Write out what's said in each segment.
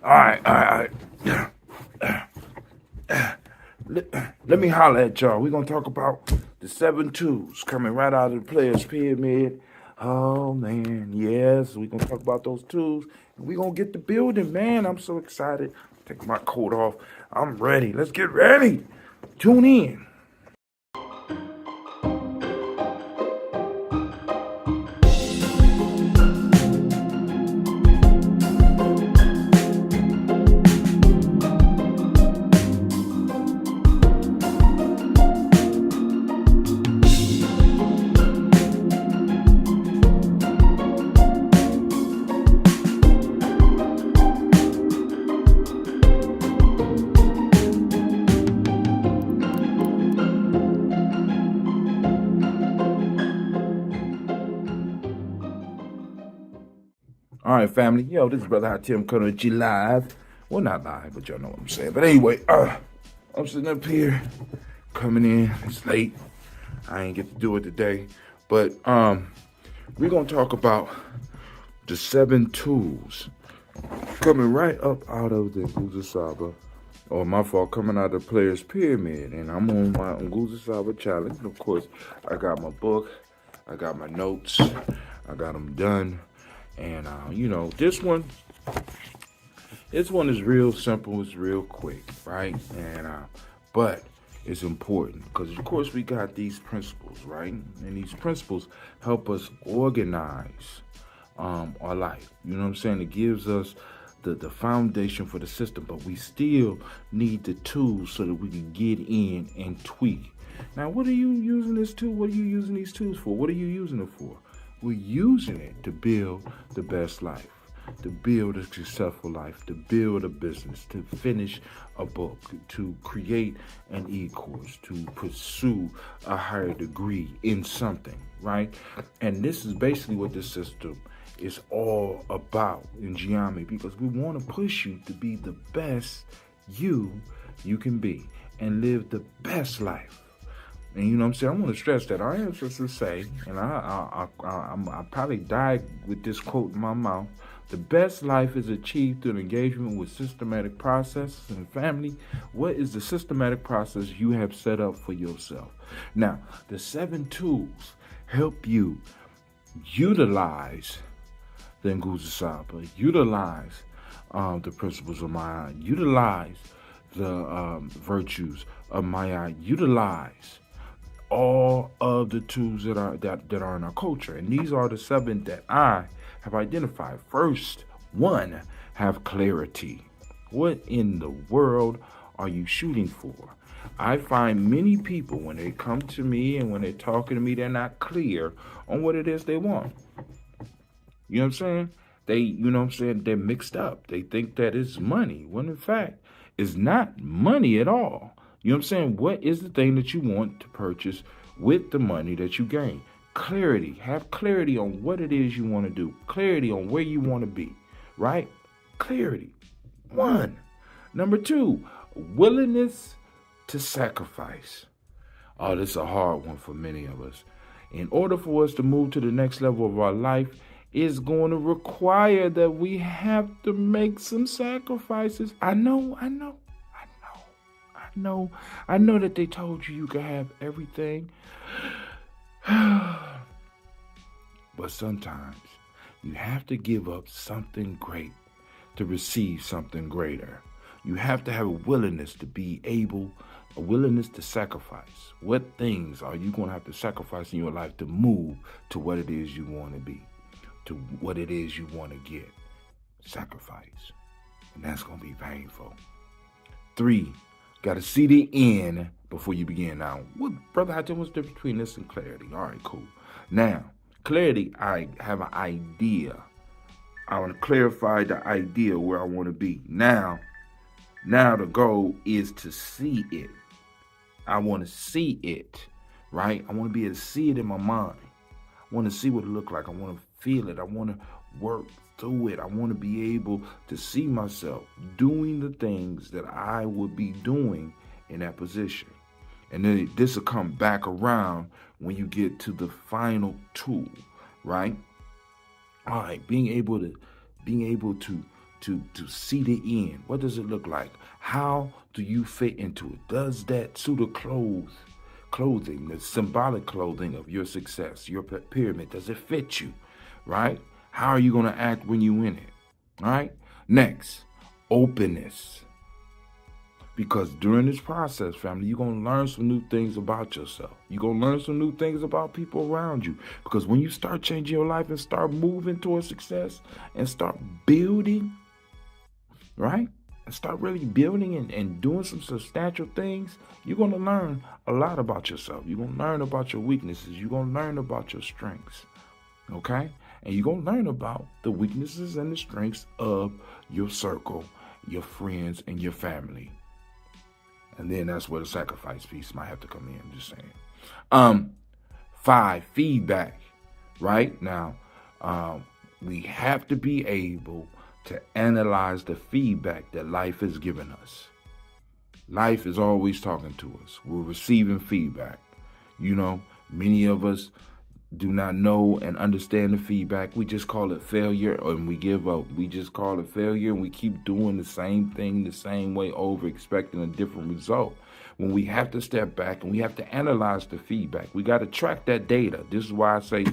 All right. Let me holler at y'all. We're going to talk about the 7 tools coming right out of the Players Pyramid. Oh, man, yes. We're going to talk about those tools. And we're going to get the building, man. I'm so excited. Take my coat off. I'm ready. Let's get ready. Tune in. All right, family. Yo, this is Brother Hot Tim coming at you live. Well, not live, but y'all know what I'm saying. But anyway, I'm sitting up here, coming in. It's late. I ain't get to do it today. But we're going to talk about the 7 tools coming right up out of the Nguzo Saba. Or my fault, coming out of the Players Pyramid. And I'm on my Nguzo Saba challenge. And of course, I got my book. I got my notes. I got them done. And, this one is real simple. It's real quick, right? And, but it's important because, of course, we got these principles, right? And these principles help us organize our life. You know what I'm saying? It gives us the foundation for the system, but we still need the tools so that we can get in and tweak. Now, what are you using this tool? What are you using these tools for? What are you using it for? We're using it to build the best life, to build a successful life, to build a business, to finish a book, to create an ecourse, to pursue a higher degree in something, right? And this is basically what this system is all about in Gye-Nyame, because we want to push you to be the best you can be and live the best life. And you know what I'm saying? I want to stress that our ancestors say, and I probably died with this quote in my mouth, the best life is achieved through an engagement with systematic processes and family. What is the systematic process you have set up for yourself? Now, the 7 tools help you utilize the Nguzo Saba, utilize the principles of Maya, utilize the virtues of Maya, utilize all of the tools that are in our culture. And these are the 7 that I have identified. First one, have clarity. What in the world are you shooting for? I find many people, when they come to me and when they're talking to me, they're not clear on what it is they want. You know what I'm saying? They're mixed up. They think that it's money, when in fact, it's not money at all. You know what I'm saying? What is the thing that you want to purchase with the money that you gain? Clarity. Have clarity on what it is you want to do. Clarity on where you want to be, right? Clarity. 1. Number 2, willingness to sacrifice. Oh, this is a hard one for many of us. In order for us to move to the next level of our life, it's going to require that we have to make some sacrifices. I know that they told you could have everything. But sometimes you have to give up something great to receive something greater. You have to have a willingness to sacrifice. What things are you going to have to sacrifice in your life to move to what it is you want to be, to what it is you want to get? Sacrifice. And that's going to be painful. 3, got to see the end before you begin. Now, Brother Hajim, what's the difference between this and clarity? All right, cool. Now, clarity, I have an idea. I want to clarify the idea where I want to be. Now the goal is to see it. I want to see it, right? I want to be able to see it in my mind. I want to see what it looks like. I want to feel it. I want to work through it. I want to be able to see myself doing the things that I would be doing in that position. And then this will come back around when you get to the final tool, right? All right, being able to to see the end. What does it look like? How do you fit into it? Does that suit of clothing, the symbolic clothing of your success, your pyramid, does it fit you? Right? How are you going to act when you in it? All right? Next, openness. Because during this process, family, you're going to learn some new things about yourself. You're going to learn some new things about people around you. Because when you start changing your life and start moving towards success and start building, right? And start really building and doing some substantial things, you're going to learn a lot about yourself. You're going to learn about your weaknesses. You're going to learn about your strengths. Okay? And you're going to learn about the weaknesses and the strengths of your circle, your friends, and your family. And then that's where the sacrifice piece might have to come in. I'm just saying. 5, feedback. Right? Now, we have to be able to analyze the feedback that life has given us. Life is always talking to us. We're receiving feedback. You know, many of us do not know and understand the feedback. We just call it failure and we give up. We just call it failure and we keep doing the same thing the same way over, expecting a different result. When we have to step back and we have to analyze the feedback, we got to track that data. This is why I say,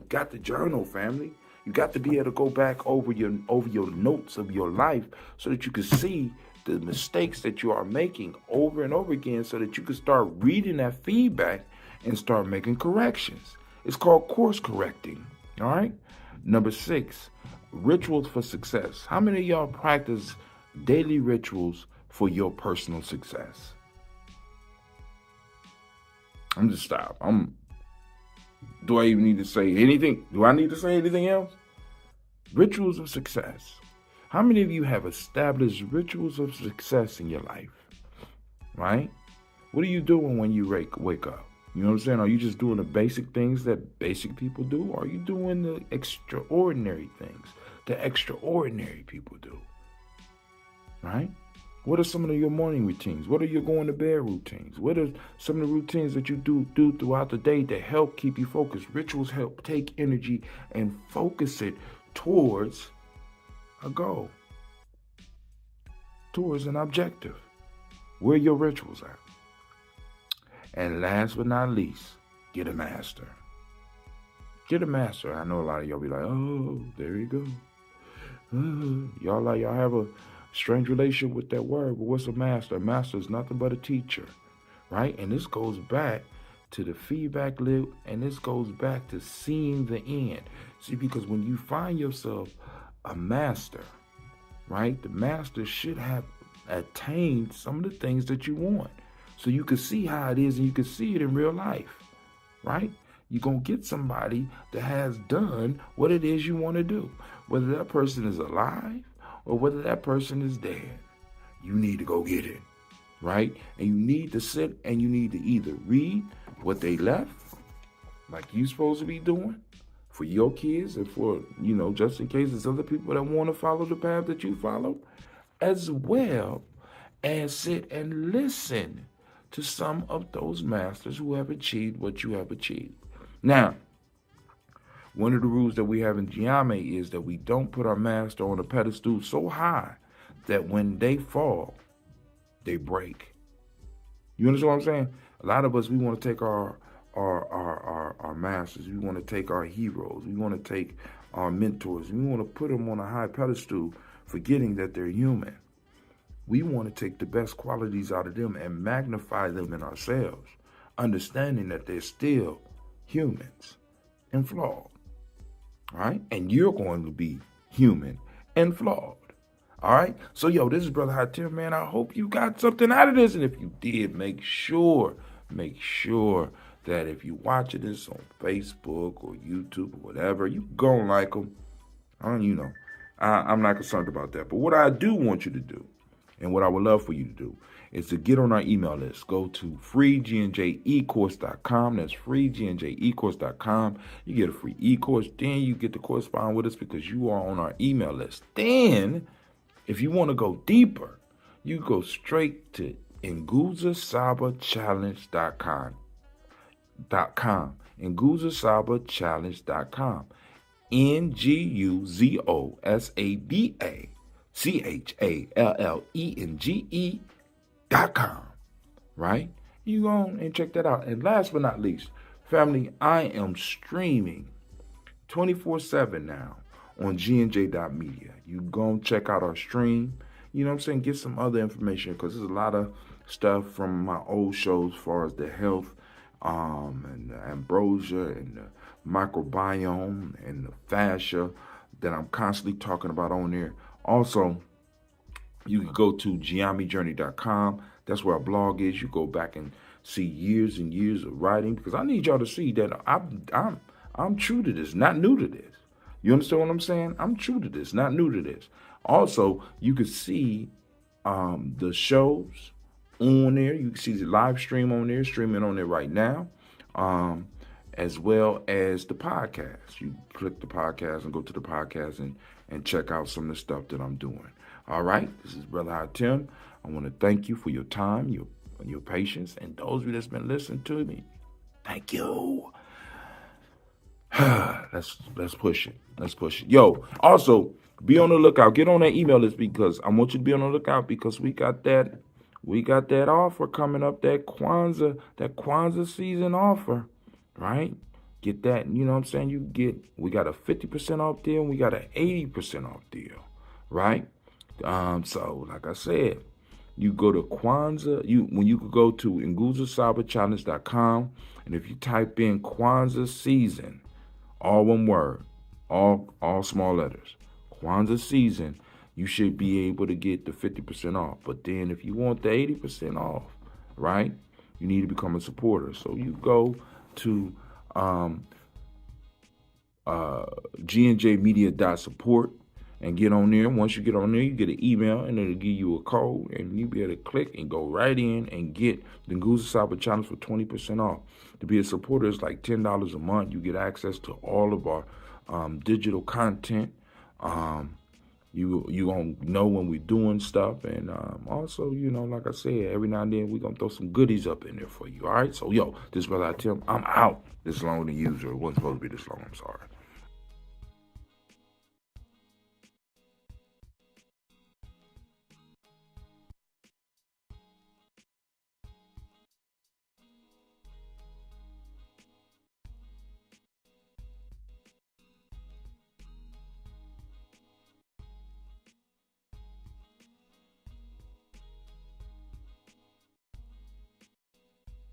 got the journal, family. You got to be able to go back over your notes of your life so that you can see the mistakes that you are making over and over again so that you can start reading that feedback and start making corrections. It's called course correcting, all right? Number 6, rituals for success. How many of y'all practice daily rituals for your personal success? I'm just stop. Do I even need to say anything? Do I need to say anything else? Rituals of success. How many of you have established rituals of success in your life? Right? What are you doing when you wake up? You know what I'm saying? Are you just doing the basic things that basic people do? Or are you doing the extraordinary things that extraordinary people do? Right? What are some of your morning routines? What are your going to bed routines? What are some of the routines that you do throughout the day that help keep you focused? Rituals help take energy and focus it towards a goal, towards an objective. Where are your rituals at? And last but not least, get a master. Get a master. I know a lot of y'all be like, oh, there you go. Y'all have a strange relationship with that word, but what's a master? A master is nothing but a teacher, right? And this goes back to the feedback loop, and this goes back to seeing the end. See, because when you find yourself a master, right, the master should have attained some of the things that you want. So you can see how it is and you can see it in real life, right? You're going to get somebody that has done what it is you want to do. Whether that person is alive or whether that person is dead, you need to go get it, right? And you need to sit and you need to either read what they left, like you're supposed to be doing for your kids and for, just in case there's other people that want to follow the path that you follow, as well as sit and listen to some of those masters who have achieved what you have achieved. Now, one of the rules that we have in Gye-Nyame is that we don't put our master on a pedestal so high that when they fall, they break. You understand what I'm saying? A lot of us, we want to take our masters, we want to take our heroes, we want to take our mentors, we want to put them on a high pedestal, forgetting that they're human. We want to take the best qualities out of them and magnify them in ourselves, understanding that they're still humans and flawed, right? And you're going to be human and flawed, all right? So, this is Brother Hatim, man. I hope you got something out of this. And if you did, make sure that if you're watching this on Facebook or YouTube or whatever, you go and like them. I'm not concerned about that. But what I do want you to do, and what I would love for you to do, is to get on our email list. Go to freegnjecourse.com. That's freegnjecourse.com. You get a free e-course. Then you get to correspond with us because you are on our email list. Then, if you want to go deeper, you go straight to nguzasabachallenge.com. nguzasabachallenge.com. NGUZOSABA CHALLENGE.com, right? You go on and check that out. And last but not least, family, I am streaming 24/7 now on Gye-Nyame.media. You go and check out our stream. You know what I'm saying? Get some other information because there's a lot of stuff from my old shows as far as the health and the ambrosia and the microbiome and the fascia that I'm constantly talking about on there. Also, you can go to Gye-Nyame-Journey.com. That's where our blog is. You go back and see years and years of writing because I need y'all to see that I'm true to this, not new to this. You understand what I'm saying? I'm true to this, not new to this. Also, you can see the shows on there. You can see the live stream on there, streaming on there right now, as well as the podcast. You click the podcast and go to the podcast and check out some of the stuff that I'm doing. All right, this is Brother Hatim. I want to thank you for your time, your patience, and those of you that's been listening to me. Thank you. Let's push it. Let's push it. Yo, also be on the lookout. Get on that email list because I want you to be on the lookout because we got that offer coming up, that Kwanzaa season offer, right? Get that. You know what I'm saying? We got a 50% off deal and we got an 80% off deal, right? So like I said, you go to Kwanzaa, you could go to nguzasabachallenge.com, and if you type in Kwanzaa season, all one word, all small letters, Kwanzaa season, you should be able to get the 50% off. But then if you want the 80% off, right, you need to become a supporter. So you go to gnjmedia.support and get on there. Once you get on there, you get an email and it'll give you a code and you'll be able to click and go right in and get the Nguza Cyber Challenge for 20% off. To be a supporter is like $10 a month. You get access to all of our digital content. You gonna know when we're doing stuff, and also, you know, like I said, every now and then we're gonna throw some goodies up in there for you. All right, so yo, this is Brother Tim. I'm out. This is longer than usual. It wasn't supposed to be this long. I'm sorry.